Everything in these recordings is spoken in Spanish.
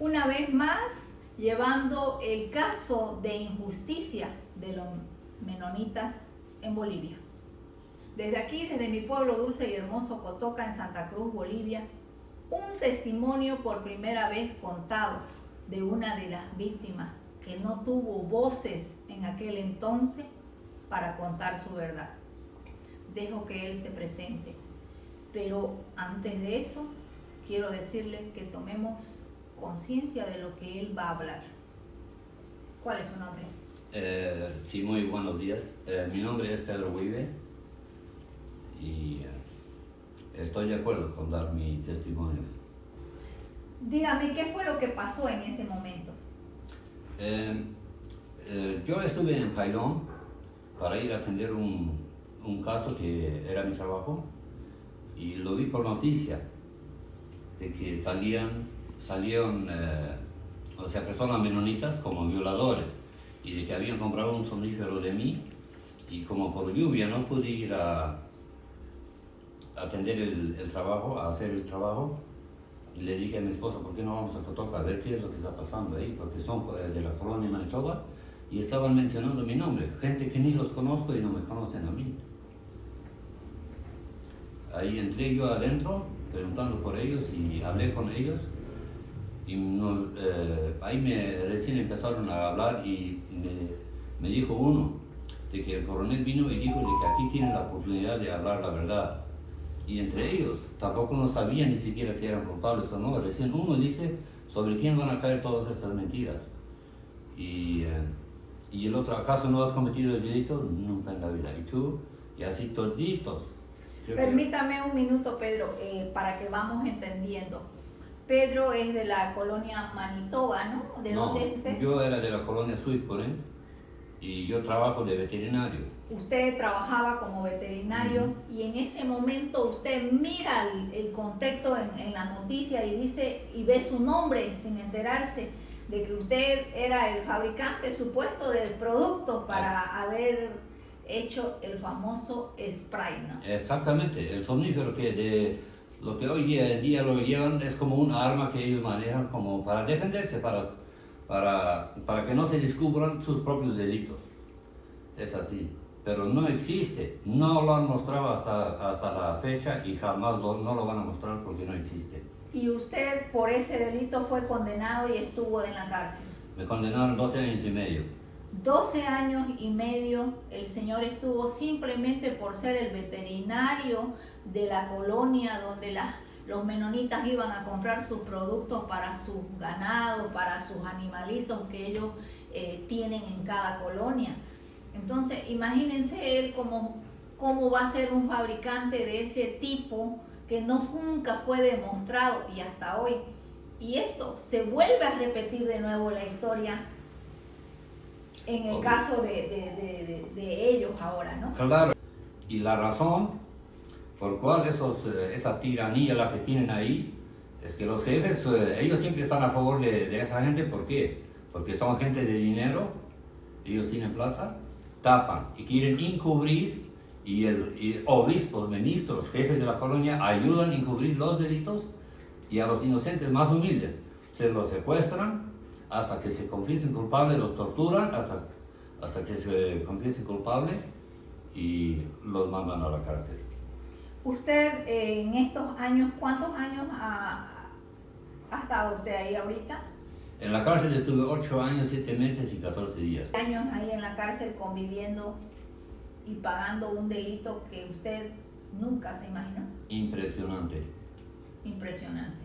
una vez más llevando el caso de injusticia de los menonitas en Bolivia. Desde aquí, desde mi pueblo dulce y hermoso Cotoca, en Santa Cruz, Bolivia, un testimonio por primera vez contado de una de las víctimas que no tuvo voces en aquel entonces para contar su verdad. Dejo que él se presente, pero antes de eso quiero decirle que tomemos conciencia de lo que él va a hablar. ¿Cuál es su nombre? Sí, muy buenos días. Mi nombre es Pedro Wibe y estoy de acuerdo con dar mi testimonio. Dígame, ¿qué fue lo que pasó en ese momento? Yo estuve en Pailón para ir a atender un caso que era mi trabajo y lo vi por noticia de que salieron personas menonitas como violadores y de que habían comprado un somnífero de mí, y como por lluvia no pude ir a atender el trabajo, a hacer el trabajo. Le dije a mi esposa, ¿por qué no vamos a Cotoca a ver qué es lo que está pasando ahí? Porque son de la colonia Manitoba y estaban mencionando mi nombre, gente que ni los conozco y no me conocen a mí. Ahí entré yo adentro preguntando por ellos y hablé con ellos y ahí recién empezaron a hablar y me dijo uno de que el coronel vino y dijo de que aquí tienen la oportunidad de hablar la verdad. Y entre ellos tampoco no sabían ni siquiera si eran culpables o no. Recién uno dice sobre quién van a caer todas estas mentiras. Y el otro, ¿acaso no has cometido el delito? Nunca en la vida. Y tú, y así toditos. Permítame un minuto, Pedro, para que vamos entendiendo. Pedro es de la colonia Manitoba, ¿no? ¿De dónde es usted? Yo era de la colonia Suicoren y yo trabajo de veterinario. Usted trabajaba como veterinario y en ese momento usted mira el contexto en la noticia y dice y ve su nombre sin enterarse de que usted era el fabricante supuesto del producto para haber hecho el famoso spray, ¿no? Exactamente, el somnífero lo que hoy en día lo llevan es como un arma que ellos manejan como para defenderse, para que no se descubran sus propios delitos. Es así, pero no existe, no lo han mostrado hasta la fecha y jamás no lo van a mostrar porque no existe. ¿Y usted por ese delito fue condenado y estuvo en la cárcel? Me condenaron 12 años y medio. 12 años y medio el señor estuvo simplemente por ser el veterinario de la colonia donde los menonitas iban a comprar sus productos para sus ganados, para sus animalitos que ellos tienen en cada colonia. Entonces, imagínense él cómo va a ser un fabricante de ese tipo que nunca fue demostrado y hasta hoy. Y esto se vuelve a repetir de nuevo la historia en el caso de ellos ahora, ¿no? Claro, y la razón por cual esa tiranía la que tienen ahí es que los jefes, ellos siempre están a favor de esa gente. ¿Por qué? Porque son gente de dinero, ellos tienen plata, tapan y quieren encubrir, y obispos, ministros, jefes de la colonia ayudan a encubrir los delitos, y a los inocentes más humildes se los secuestran hasta que se confiesen culpables, los torturan hasta que se confiesen culpables y los mandan a la cárcel. Usted en estos años, ¿cuántos años ha estado usted ahí ahorita? En la cárcel estuve 8 años, 7 meses y 14 días. Años ahí en la cárcel conviviendo y pagando un delito que usted nunca se imaginó. Impresionante. Impresionante.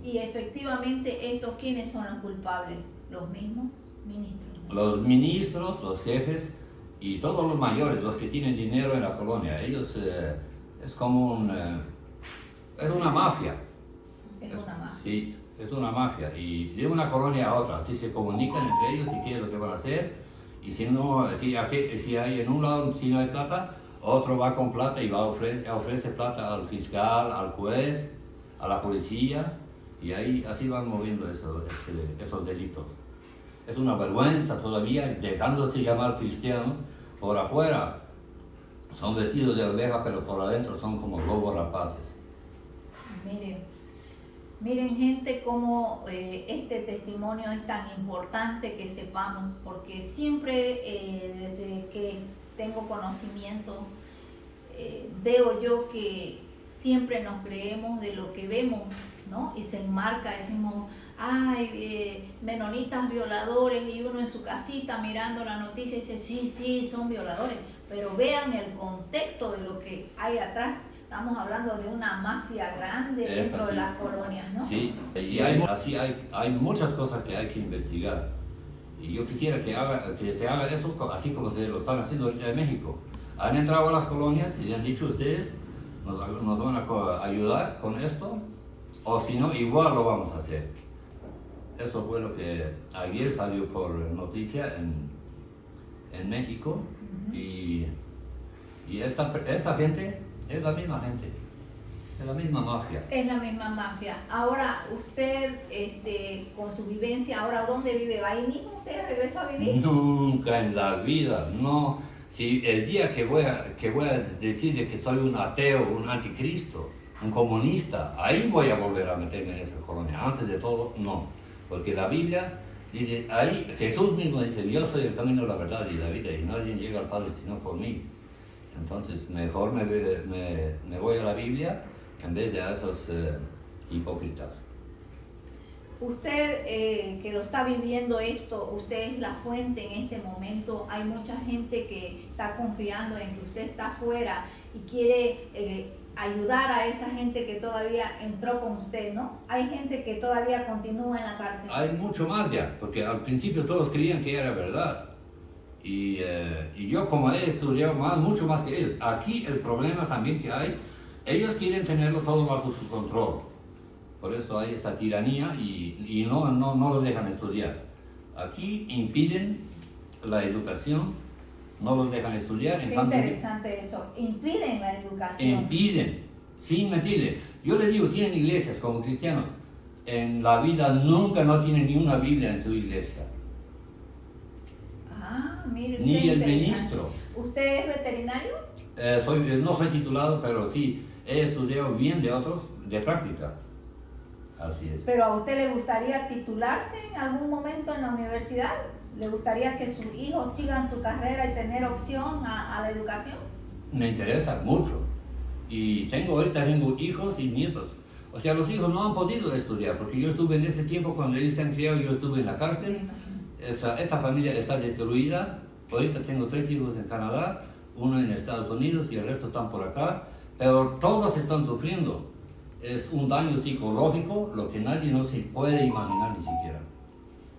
Y efectivamente, ¿quiénes son los culpables? Los mismos ministros, ¿no? Los ministros, los jefes y todos los mayores, los que tienen dinero en la colonia. Ellos es como es una mafia. Es una mafia. Sí, es una mafia. Y de una colonia a otra, así se comunican entre ellos y qué es lo que van a hacer. Y si hay en un lado, si no hay plata, otro va con plata y ofrece plata al fiscal, al juez, a la policía, y así van moviendo esos delitos. Es una vergüenza todavía, dejándose llamar cristianos. Por afuera son vestidos de oveja, pero por adentro son como lobos rapaces. Mire, Miren gente, como este testimonio es tan importante que sepamos, porque siempre desde que tengo conocimiento veo yo que siempre nos creemos de lo que vemos, ¿no? Y se enmarca, decimos, ay, menonitas violadores, y uno en su casita mirando la noticia dice, sí, sí, son violadores, pero vean el contexto de lo que hay atrás. Estamos hablando de una mafia grande dentro de las colonias, ¿no? Sí, y hay muchas cosas que hay que investigar. Y yo quisiera que se haga eso así como se lo están haciendo ahorita en México. Han entrado a las colonias y le han dicho ustedes, nos van a ayudar con esto, o si no, igual lo vamos a hacer. Eso fue lo que ayer salió por noticia en México. Y esta gente es la misma gente, es la misma mafia. Es la misma mafia. Ahora, usted, con su vivencia, ¿ahora dónde vive? ¿Ahí mismo usted regresó a vivir? Nunca en la vida, no. Si el día que voy a decir que soy un ateo, un anticristo, un comunista, ahí voy a volver a meterme en esa colonia. Antes de todo, no. Porque la Biblia dice, ahí Jesús mismo dice, yo soy el camino, la verdad y la vida, y nadie llega al Padre sino por mí. Entonces, mejor me voy a la Biblia en vez de a esos hipócritas. Usted que lo está viviendo esto, usted es la fuente en este momento. Hay mucha gente que está confiando en que usted está afuera y quiere ayudar a esa gente que todavía entró con usted, ¿no? Hay gente que todavía continúa en la cárcel. Hay mucho más ya, porque al principio todos creían que era verdad. Y yo como he estudiado mucho más que ellos. Aquí el problema también que hay, ellos quieren tenerlo todo bajo su control. Por eso hay esta tiranía y no los dejan estudiar. Aquí impiden la educación, no los dejan estudiar. Qué interesante eso, impiden la educación. Impiden, sin mentirle. Yo les digo, tienen iglesias como cristianos. En la vida nunca no tienen ni una Biblia en su iglesia. Mire, ni el ministro. ¿Usted es veterinario? No soy titulado, pero sí he estudiado bien de otros, de práctica. Así es. ¿Pero a usted le gustaría titularse en algún momento en la universidad? ¿Le gustaría que sus hijos sigan su carrera y tener opción a la educación? Me interesa mucho. Y ahorita tengo hijos y nietos. O sea, los hijos no han podido estudiar, porque yo estuve en ese tiempo cuando ellos se han criado, yo estuve en la cárcel. Esa familia está destruida. Ahorita tengo 3 hijos en Canadá, uno en Estados Unidos y el resto están por acá. Pero todos están sufriendo. Es un daño psicológico, lo que nadie no se puede imaginar ni siquiera.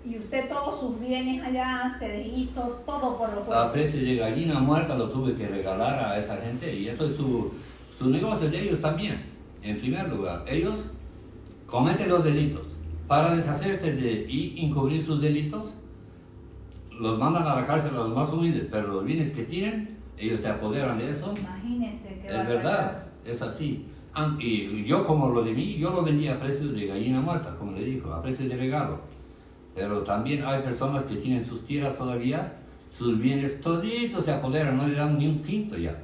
¿Y usted todos sus bienes allá se deshizo todo por lo A precio de gallina muerta lo tuve que regalar a esa gente y eso es su negocio de ellos también. En primer lugar, ellos cometen los delitos. Para deshacerse y encubrir sus delitos, los mandan a la cárcel a los más humildes, pero los bienes que tienen, ellos se apoderan de eso. Imagínese que es verdad, es así. Y yo como lo de mí, yo lo vendía a precio de gallina muerta, como le dijo, a precio de regalo. Pero también hay personas que tienen sus tierras todavía, sus bienes toditos se apoderan, no le dan ni un quinto ya.